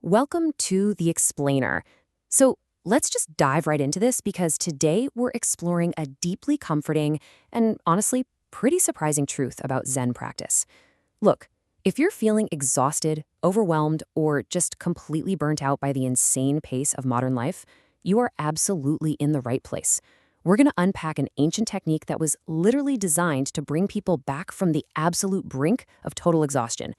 Welcome to The Explainer. So let's just dive right into this because today we're exploring a deeply comforting and honestly pretty surprising truth about Zen practice. Look, if you're feeling exhausted, overwhelmed, or just completely burnt out by the insane pace of modern life, you are absolutely in the right place. We're going to unpack an ancient technique that was literally designed to bring people back from the absolute brink of total exhaustion.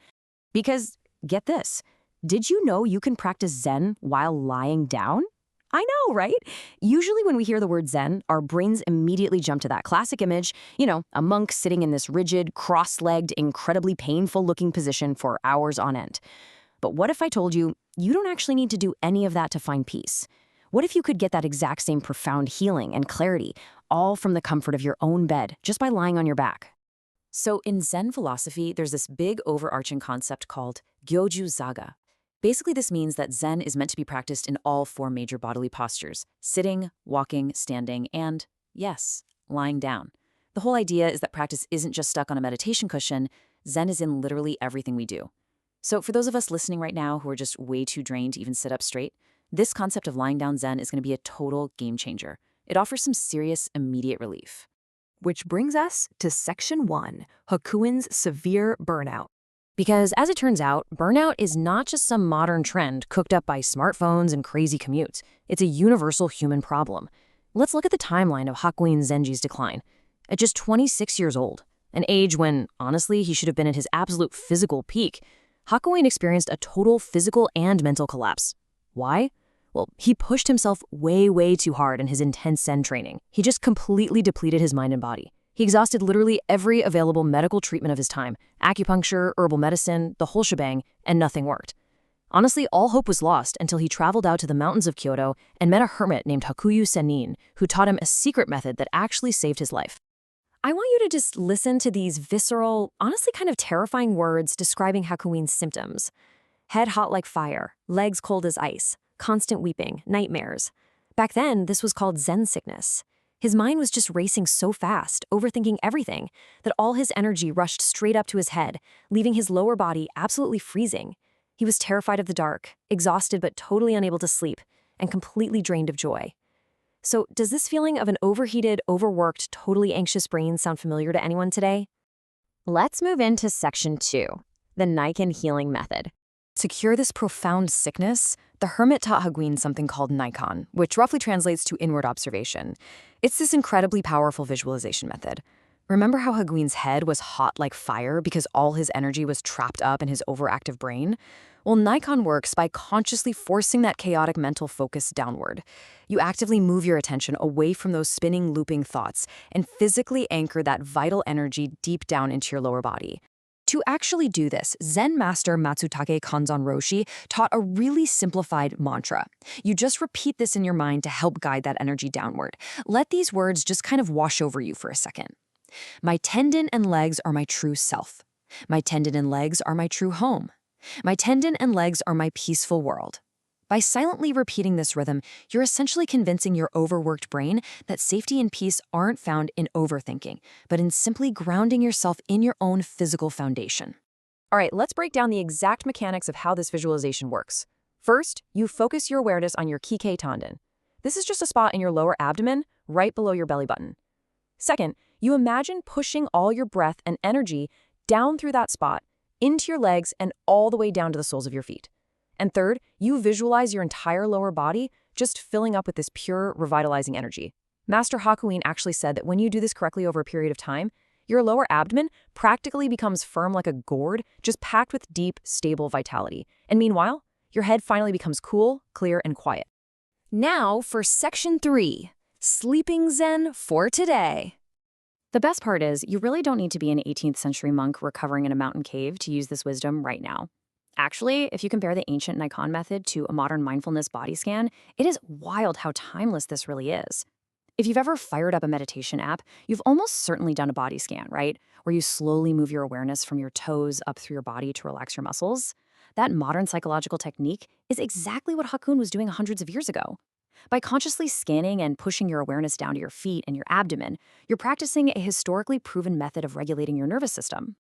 Because, get this, did you know you can practice Zen while lying down? I know, right? Usually when we hear the word Zen, our brains immediately jump to that classic image, a monk sitting in this rigid, cross-legged, incredibly painful-looking position for hours on end. But what if I told you, you don't actually need to do any of that to find peace? What if you could get that exact same profound healing and clarity, all from the comfort of your own bed, just by lying on your back? So in Zen philosophy, there's this big overarching concept called Gyoju Zaga. Basically, this means that Zen is meant to be practiced in all four major bodily postures: sitting, walking, standing, and, yes, lying down. The whole idea is that practice isn't just stuck on a meditation cushion. Zen is in literally everything we do. So for those of us listening right now who are just way too drained to even sit up straight, this concept of lying down Zen is going to be a total game changer. It offers some serious, immediate relief. Which brings us to Section 1, Hakuin's severe burnout. Because as it turns out, burnout is not just some modern trend cooked up by smartphones and crazy commutes. It's a universal human problem. Let's look at the timeline of Hakuin Zenji's decline. At just 26 years old, an age when, honestly, he should have been at his absolute physical peak, Hakuin experienced a total physical and mental collapse. Why? Well, he pushed himself way too hard in his intense Zen training. He just completely depleted his mind and body. He exhausted literally every available medical treatment of his time: acupuncture, herbal medicine, the whole shebang, and nothing worked. Honestly, all hope was lost until he traveled out to the mountains of Kyoto and met a hermit named Hakuyu Sennin, who taught him a secret method that actually saved his life. I want you to just listen to these visceral, honestly kind of terrifying words describing Hakuin's symptoms. Head hot like fire, legs cold as ice, constant weeping, nightmares. Back then, this was called Zen sickness. His mind was just racing so fast, overthinking everything, that all his energy rushed straight up to his head, leaving his lower body absolutely freezing. He was terrified of the dark, exhausted but totally unable to sleep, and completely drained of joy. So, does this feeling of an overheated, overworked, totally anxious brain sound familiar to anyone today? Let's move into Section 2, the Nikan healing method. To cure this profound sickness, the hermit taught Hakuin something called Nikan, which roughly translates to inward observation. It's this incredibly powerful visualization method. Remember how Hakuin's head was hot like fire because all his energy was trapped up in his overactive brain? Well, Nikan works by consciously forcing that chaotic mental focus downward. You actively move your attention away from those spinning, looping thoughts and physically anchor that vital energy deep down into your lower body. To actually do this, Zen master Matsutake Kanzon Roshi taught a really simplified mantra. You just repeat this in your mind to help guide that energy downward. Let these words just kind of wash over you for a second. My tendon and legs are my true self. My tendon and legs are my true home. My tendon and legs are my peaceful world. By silently repeating this rhythm, you're essentially convincing your overworked brain that safety and peace aren't found in overthinking, but in simply grounding yourself in your own physical foundation. All right, let's break down the exact mechanics of how this visualization works. First, you focus your awareness on your Kike tendon. This is just a spot in your lower abdomen, right below your belly button. Second, you imagine pushing all your breath and energy down through that spot, into your legs, and all the way down to the soles of your feet. And third, you visualize your entire lower body just filling up with this pure, revitalizing energy. Master Hakuin actually said that when you do this correctly over a period of time, your lower abdomen practically becomes firm like a gourd, just packed with deep, stable vitality. And meanwhile, your head finally becomes cool, clear, and quiet. Now for Section 3, Sleeping Zen for today. The best part is, you really don't need to be an 18th century monk recovering in a mountain cave to use this wisdom right now. Actually, if you compare the ancient Nikan method to a modern mindfulness body scan, it is wild how timeless this really is. If you've ever fired up a meditation app, you've almost certainly done a body scan, right? Where you slowly move your awareness from your toes up through your body to relax your muscles. That modern psychological technique is exactly what Hakuin was doing hundreds of years ago. By consciously scanning and pushing your awareness down to your feet and your abdomen, you're practicing a historically proven method of regulating your nervous system.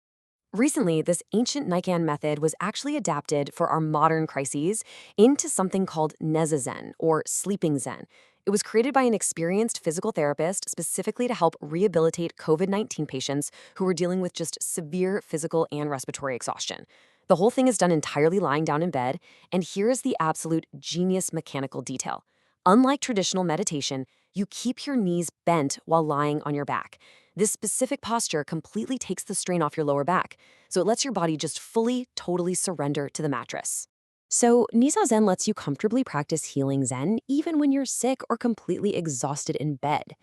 Recently, this ancient Nikan method was actually adapted for our modern crises into something called Zazen, or Sleeping Zen. It was created by an experienced physical therapist specifically to help rehabilitate COVID-19 patients who were dealing with just severe physical and respiratory exhaustion. The whole thing is done entirely lying down in bed, and here is the absolute genius mechanical detail. Unlike traditional meditation, you keep your knees bent while lying on your back. This specific posture completely takes the strain off your lower back, so it lets your body just fully, totally surrender to the mattress. So, Nisa Zen lets you comfortably practice healing Zen even when you're sick or completely exhausted in bed.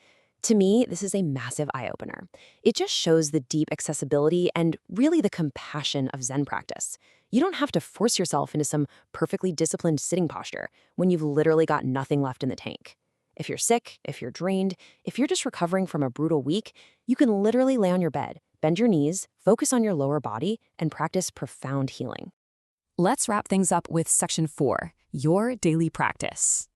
To me, this is a massive eye-opener. It just shows the deep accessibility and really the compassion of Zen practice. You don't have to force yourself into some perfectly disciplined sitting posture when you've literally got nothing left in the tank. If you're sick, if you're drained, if you're just recovering from a brutal week, you can literally lay on your bed, bend your knees, focus on your lower body, and practice profound healing. Let's wrap things up with Section 4, your daily practice.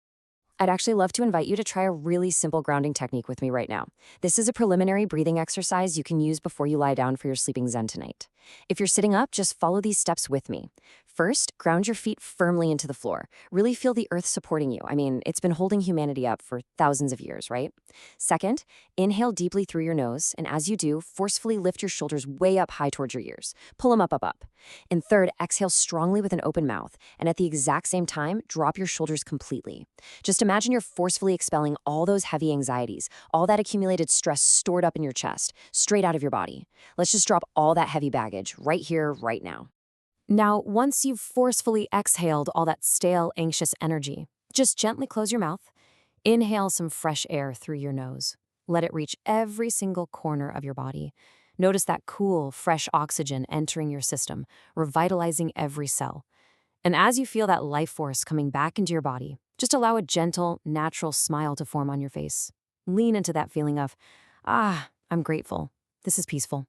I'd actually love to invite you to try a really simple grounding technique with me right now. This is a preliminary breathing exercise you can use before you lie down for your sleeping Zen tonight. If you're sitting up, just follow these steps with me. First, ground your feet firmly into the floor. Really feel the earth supporting you. I mean, it's been holding humanity up for thousands of years, right? Second, inhale deeply through your nose, and as you do, forcefully lift your shoulders way up high towards your ears. Pull them up, up, up. And third, exhale strongly with an open mouth, and at the exact same time, drop your shoulders completely. Just imagine you're forcefully expelling all those heavy anxieties, all that accumulated stress stored up in your chest, straight out of your body. Let's just drop all that heavy baggage right here, right now. Now, once you've forcefully exhaled all that stale, anxious energy, just gently close your mouth. Inhale some fresh air through your nose. Let it reach every single corner of your body. Notice that cool, fresh oxygen entering your system, revitalizing every cell. And as you feel that life force coming back into your body, just allow a gentle, natural smile to form on your face. Lean into that feeling of, I'm grateful. This is peaceful.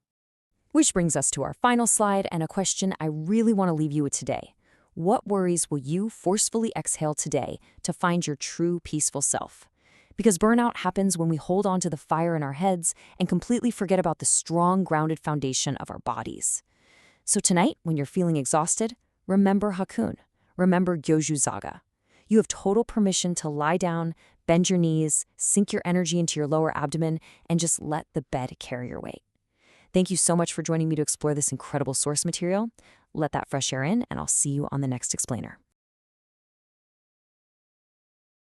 Which brings us to our final slide and a question I really want to leave you with today. What worries will you forcefully exhale today to find your true peaceful self? Because burnout happens when we hold on to the fire in our heads and completely forget about the strong, grounded foundation of our bodies. So tonight, when you're feeling exhausted, remember Hakun. Remember Gyoju Zaga. You have total permission to lie down, bend your knees, sink your energy into your lower abdomen, and just let the bed carry your weight. Thank you so much for joining me to explore this incredible source material. Let that fresh air in, and I'll see you on the next explainer.